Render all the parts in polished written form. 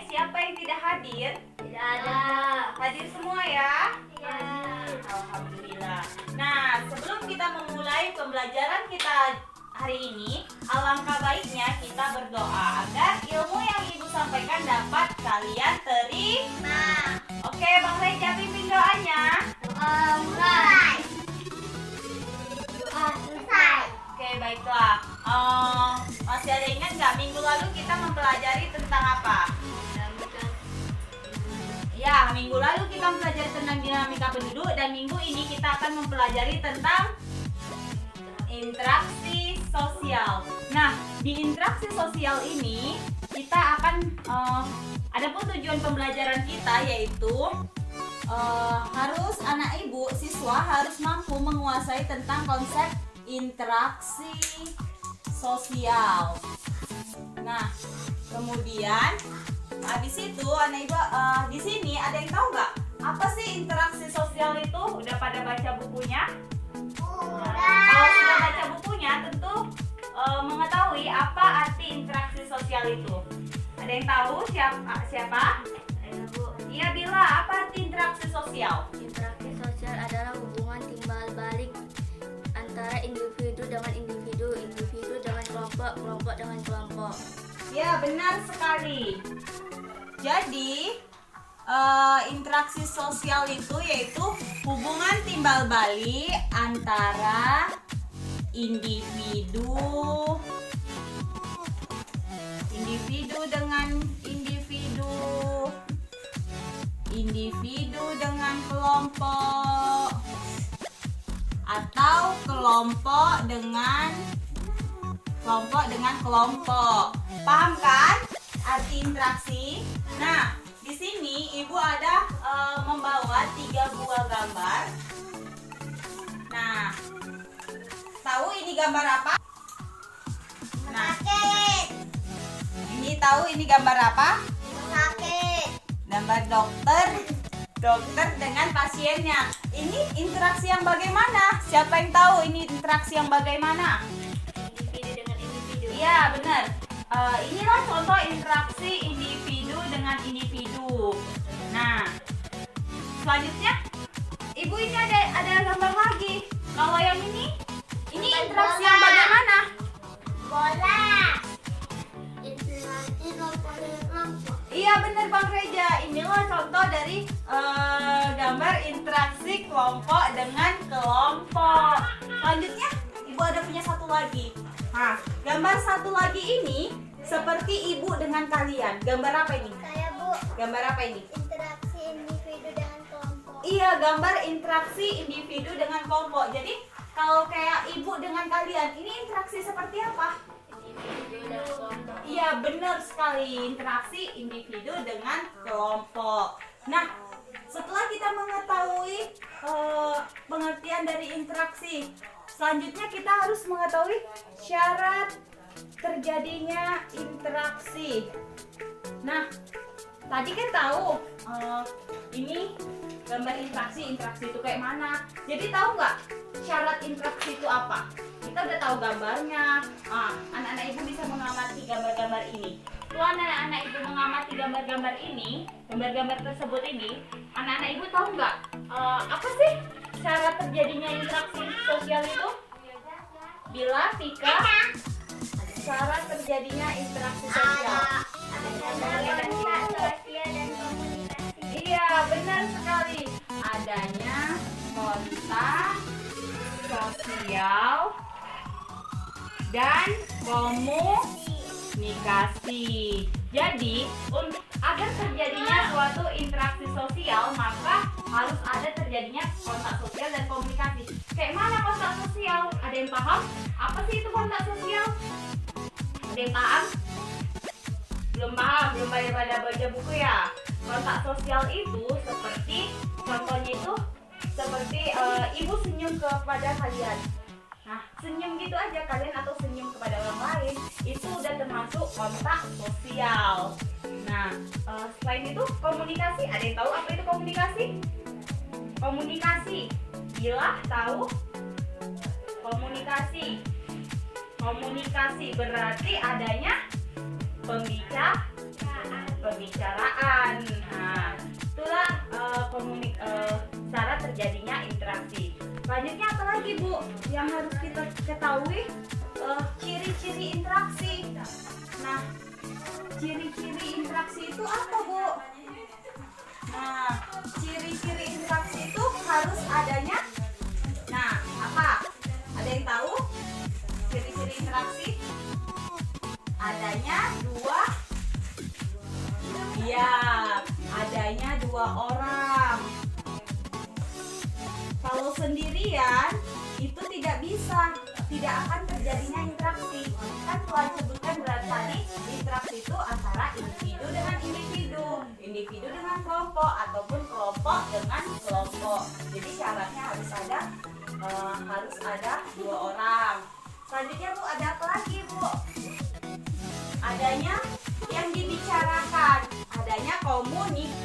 siapa yang tidak hadir? Tidak ada. Hadir semua ya? Ya. Alhamdulillah. Nah, sebelum kita memulai pembelajaran kita hari ini, alangkah baiknya kita berdoa agar ilmu yang Ibu sampaikan dapat kalian terima. Oke, Bang Reja pimpin doanya. Mulai. Doa selesai. Oke, baiklah. Masih ada ingat nggak minggu lalu kita mempelajari tentang apa? Ya, minggu lalu kita mempelajari tentang dinamika penduduk dan minggu ini kita akan mempelajari tentang interaksi sosial. Nah, di interaksi sosial ini kita akan adapun tujuan pembelajaran kita yaitu harus anak ibu siswa harus mampu menguasai tentang konsep interaksi sosial. Nah, kemudian habis itu anak ibu di sini ada yang tahu nggak apa sih interaksi sosial itu? Udah pada baca bukunya? Kalau sudah baca bukunya tentu mengetahui apa arti interaksi sosial itu. Ada yang tahu siapa? Iya, Bila, apa arti interaksi sosial? Interaksi sosial adalah hubungan timbal balik antara individu dengan individu, individu dengan kelompok, kelompok dengan kelompok. Ya, benar sekali. Jadi interaksi sosial itu yaitu hubungan timbal balik antara individu dengan individu, individu dengan kelompok, atau kelompok dengan kelompok. Paham kan arti interaksi? Nah, di sini Ibu ada membawa 3 buah gambar. Nah, tahu ini gambar apa? Nah, ini tahu ini gambar apa? Gambar dokter dengan pasiennya. Ini interaksi yang bagaimana? Siapa yang tahu ini interaksi yang bagaimana? Individu dengan individu. Iya, benar. Inilah contoh interaksi individu dengan individu. Nah, selanjutnya Ibu ini ada gambar lagi. Kalau yang ini interaksi yang bagaimana? Bola. Interaksi kelompok. Iya, benar Bang Reja. Inilah contoh dari gambar interaksi kelompok dengan kelompok. Selanjutnya Ibu ada punya satu lagi. Nah, gambar satu lagi ini seperti Ibu dengan kalian. Gambar apa ini? Saya, Bu. Gambar apa ini? Interaksi individu dengan kelompok. Iya, gambar interaksi individu dengan kelompok. Jadi kalau kayak Ibu dengan kalian, ini interaksi seperti apa? Individu dan kelompok. Iya, benar sekali, interaksi individu dengan kelompok. Nah, setelah kita mengetahui pengertian dari interaksi, selanjutnya kita harus mengetahui syarat terjadinya interaksi. Nah, tadi kan tahu ini gambar interaksi itu kayak mana. Jadi tahu nggak syarat interaksi itu apa? Kita udah tahu gambarnya. Anak-anak ibu bisa mengamati gambar-gambar ini. Setelah anak-anak ibu mengamati gambar-gambar ini, gambar-gambar tersebut ini, anak-anak ibu tahu nggak apa sih syarat terjadinya interaksi sosial itu? Bila, Vika, syarat terjadinya interaksi sosial. Adanya kontak sosial dan komunikasi. Iya, benar sekali. Adanya kontak sosial dan komunikasi. Jadi, agar terjadinya suatu interaksi sosial, maka harus ada terjadinya kontak sosial dan komunikasi. Kayak mana kontak sosial? Ada yang paham? Apa sih itu kontak sosial? Ada yang paham? Belum paham, belum pada baca buku ya. Kontak sosial itu seperti, contohnya itu seperti ibu senyum kepada kalian. Nah, senyum gitu aja kalian atau senyum kepada orang lain, itu udah termasuk kontak sosial. Nah, selain itu komunikasi, ada yang tahu apa itu komunikasi? Komunikasi, Bila tahu? Komunikasi. Komunikasi berarti adanya pembicaraan ciri-ciri interaksi itu apa, Bu? Nah, ciri-ciri interaksi itu harus adanya. Nah, apa? Ada yang tahu? Ciri-ciri interaksi? Adanya dua. Ya, adanya dua orang. Kalau sendirian itu tidak bisa, tidak akan terjadinya interaksi. Kan telah disebutkan berarti tadi interaksi itu antara individu dengan individu, individu dengan kelompok ataupun kelompok dengan kelompok. Jadi syaratnya harus ada dua orang. Selanjutnya Bu, ada apa lagi Bu? Adanya yang dibicarakan, adanya komunikasi.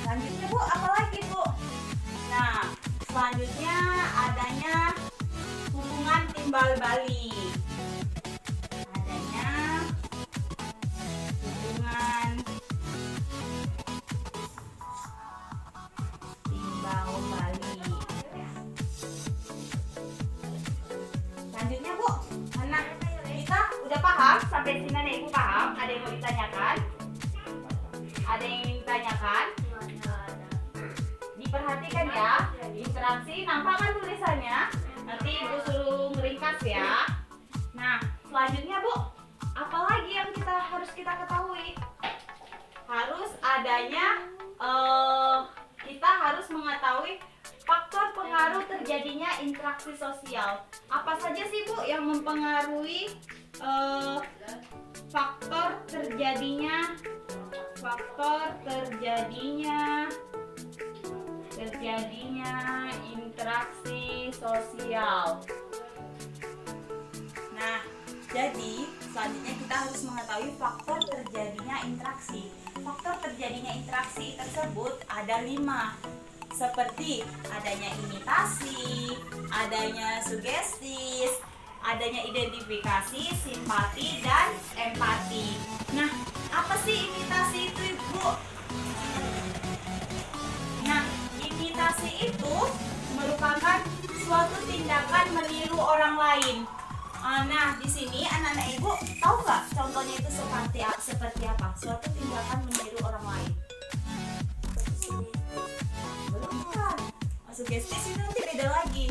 Selanjutnya Bu, apa lagi Bu? Nah, selanjutnya adanya hubungan timbal balik. Adanya hubungan timbal balik. Selanjutnya Bu, nah kita udah paham sampai sini, Nenek Ibu paham? Ada yang mau ditanyakan? Ada yang ingin ditanyakan? Diperhatikan ya, interaksi nampak kan tulisannya? Nanti Ibu suruh meringkas ya. Nah, selanjutnya Bu, apalagi yang harus kita ketahui? Harus adanya, kita harus mengetahui faktor pengaruh terjadinya interaksi sosial. Apa saja sih Bu yang mempengaruhi faktor terjadinya interaksi sosial? Nah, jadi selanjutnya kita harus mengetahui faktor terjadinya interaksi. Faktor terjadinya interaksi tersebut ada 5, seperti adanya imitasi, adanya sugesti, adanya identifikasi, simpati, dan empati. Nah, apa sih imitasi itu, Ibu? Nah, imitasi itu merupakan suatu tindakan meniru orang lain. Nah, di sini anak-anak Ibu tahu nggak contohnya itu seperti apa? Suatu tindakan meniru orang lain. Bukan. Sugesti itu nanti beda lagi.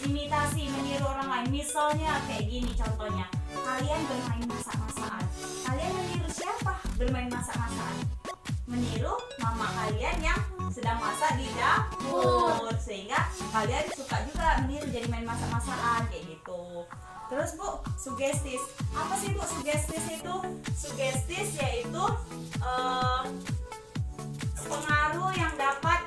Imitasi meniru orang lain. Misalnya kayak gini contohnya. Kalian bermain masak-masakan. Kalian meniru siapa? Bermain masak-masakan. Meniru mama kalian yang sedang masak di dapur, sehingga kalian suka juga meniru jadi main masak-masakan kayak gitu. Terus Bu, sugestis. Apa sih Bu sugestis itu? Sugestis yaitu pengaruh yang dapat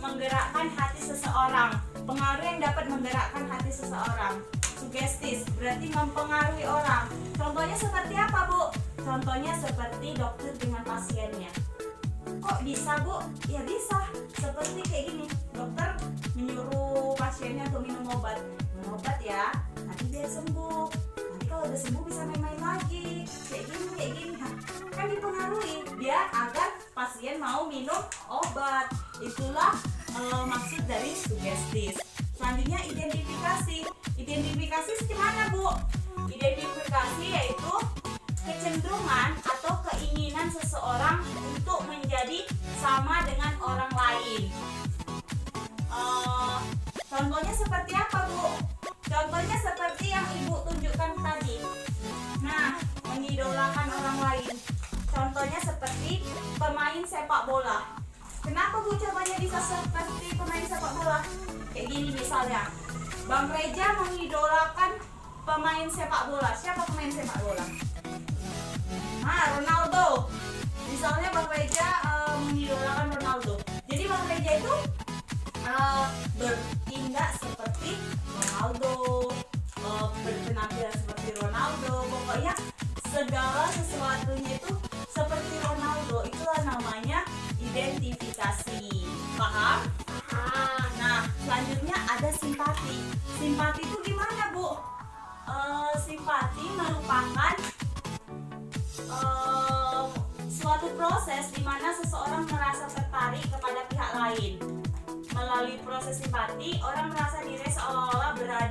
menggerakkan hati seseorang. Pengaruh yang dapat menggerakkan hati seseorang. Sugestis berarti mempengaruhi orang. Contohnya seperti apa Bu? Contohnya seperti dokter dengan pasiennya. Kok bisa Bu? Ya bisa. Seperti kayak gini. Dokter menyuruh pasiennya untuk minum obat. Minum obat ya, nanti biar sembuh. Nanti kalau udah sembuh bisa main-main lagi. Kayak gini. Kan dipengaruhi biar agar pasien mau minum obat. Itulah maksud dari sugestis. Selanjutnya identifikasi. Identifikasi gimana Bu? Identifikasi yaitu kecenderungan atau keinginan seseorang untuk menjadi sama dengan orang lain. Contohnya seperti apa Bu? Contohnya seperti yang Ibu tunjukkan tadi. Nah, mengidolakan orang lain. Contohnya seperti pemain sepak bola. Kenapa Bu contohnya bisa seperti pemain sepak bola? Kayak gini misalnya, Bang Reja mengidolakan pemain sepak bola. Siapa pemain sepak bola? Ronaldo. Misalnya Bang Reja mengidolakan Ronaldo. Jadi Bang Reja itu bertindak seperti Ronaldo, berpenampilan seperti Ronaldo. Pokoknya segala sesuatunya itu seperti Ronaldo. Itulah namanya identifikasi. Paham? Nah, selanjutnya ada simpati. Simpati itu gimana Bu? Simpati merupakan suatu proses di mana seseorang merasa tertarik kepada pihak lain. Melalui proses simpati, orang merasa diri seolah-olah berada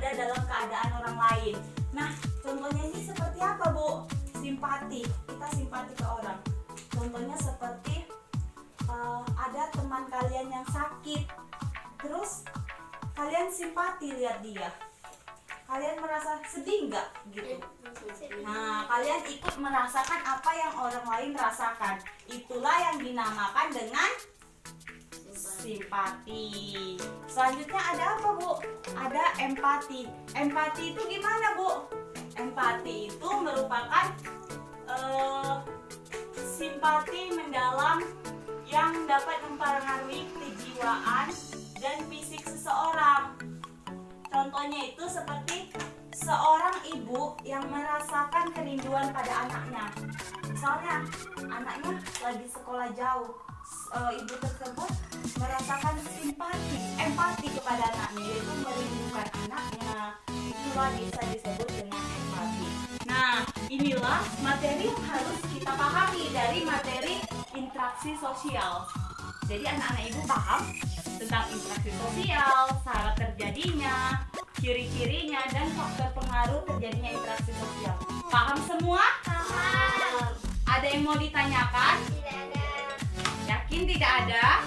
teman kalian yang sakit, terus kalian simpati lihat dia, kalian merasa sedih nggak gitu? Nah, kalian ikut merasakan apa yang orang lain rasakan. Itulah yang dinamakan dengan simpati. Selanjutnya ada apa, Bu? Ada empati. Empati itu gimana, Bu? Empati itu merupakan simpati mendalam yang dapat mempengaruhi kejiwaan dan fisik seseorang. Contohnya itu seperti seorang ibu yang merasakan kerinduan pada anaknya. Misalnya anaknya lagi sekolah jauh, ibu tersebut merasakan simpati, empati kepada anaknya, yaitu merindukan anaknya. Itulah bisa disebut dengan empati. Nah, inilah materi yang harus kita pahami dari materi interaksi sosial. Jadi anak-anak ibu paham tentang interaksi sosial, syarat terjadinya, ciri-cirinya, dan faktor pengaruh terjadinya interaksi sosial. Paham semua? Paham. Ada yang mau ditanyakan? Tidak ada. Yakin tidak ada?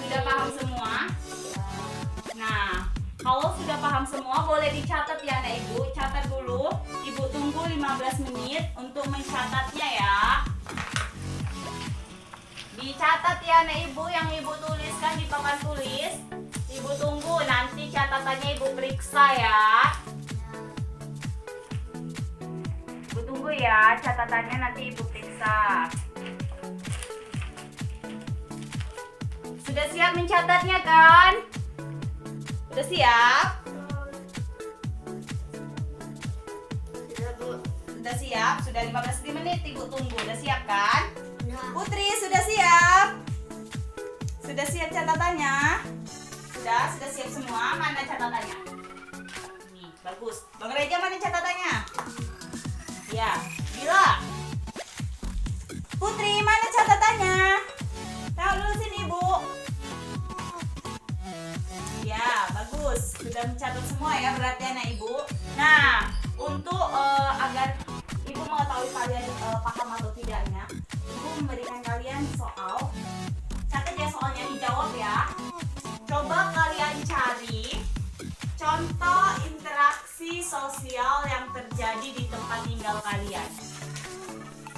Sudah paham semua? Nah, kalau sudah paham semua boleh dicatat ya anak ibu. Catat dulu. Ibu tunggu 15 menit untuk mencatatnya ya. Dicatat ya anak ibu yang ibu tuliskan di papan tulis. Ibu tunggu, nanti catatannya ibu periksa ya. Ibu tunggu ya, catatannya nanti ibu periksa. Sudah siap mencatatnya kan? Sudah siap? Sudah, Bu. Sudah siap? Sudah 15 menit ibu tunggu. Sudah siap kan? Nah, Putri sudah siap? Sudah siap catatannya? Sudah siap semua? Mana catatannya? Nih, bagus. Bang Reja mana catatannya? Ya, Bila. Putri mana catatannya? Tahu dulu sini, Bu. Ya, bagus. Sudah mencatat semua ya berarti anak ibu. Nah, untuk agar ibu mengetahui kalian paham atau tidaknya, ibu memberikan kalian soal. Catat ya soalnya, dijawab ya. Coba kalian cari contoh interaksi sosial yang terjadi di tempat tinggal kalian.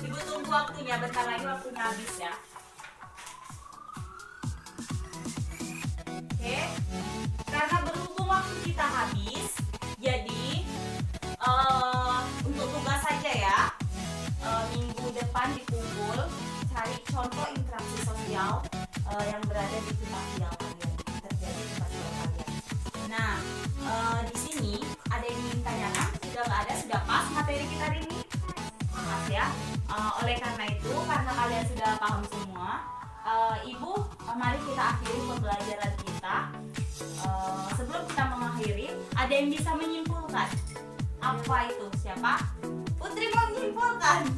Ibu tunggu waktunya, bentar lagi waktunya habis ya. Oke, karena berhubung waktu kita habis, jadi untuk tugas saja ya, minggu depan dikumpul cari contoh interaksi sosial yang berada di tempat tinggal kalian, terjadi di tempat tinggal kalian. Nah, di sini ada yang ingin tanyakan? Sudah nggak ada, sudah pas materi kita hari ini? Pas ya. Oleh karena itu, karena kalian sudah paham semua, Ibu, mari kita akhiri pembelajaran kita. Sebelum kita mengakhiri, ada yang bisa menyimpulkan. Apa itu? Siapa? Putri mau menyimpulkan.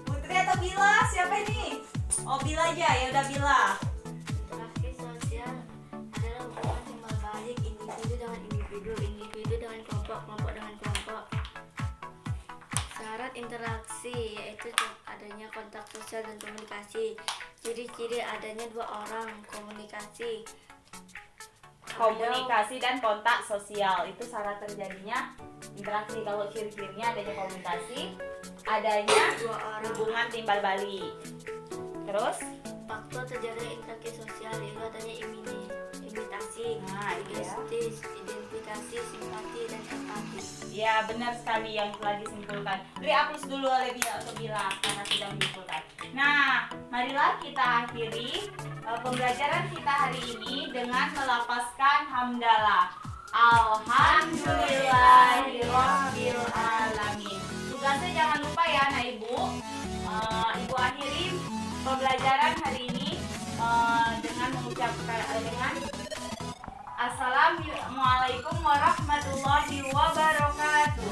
Putri atau Bila? Siapa ini? Oh, Bila aja. Ya udah Bila. interaksi sosial adalah hubungan timbal balik individu dengan individu, individu dengan kelompok, kelompok dengan kelompok. Syarat interaksi yaitu adanya kontak sosial dan komunikasi. Ciri-ciri adanya dua orang komunikasi. Komunikasi dan kontak sosial itu syarat terjadinya interaksi. Kalau ciri-cirinya adanya komunikasi, adanya Dua orang. hubungan timbal balik. Terus Faktor terjadi interaksi sosial yaitu adanya imitasi, Nah, iya. identifikasi, simpati, dan empati. ya benar sekali yang telah disimpulkan. Beri aplaus dulu oleh Bila untuk Bila karena sudah menyimpulkan. Nah, marilah kita akhiri pembelajaran kita hari ini dengan melafazkan hamdalah. Alhamdulillahirabbil alamin. Tugasnya jangan lupa ya anak ibu. Ibu akhiri pembelajaran hari ini dengan mengucapkan dengan Assalamualaikum warahmatullahi wabarakatuh.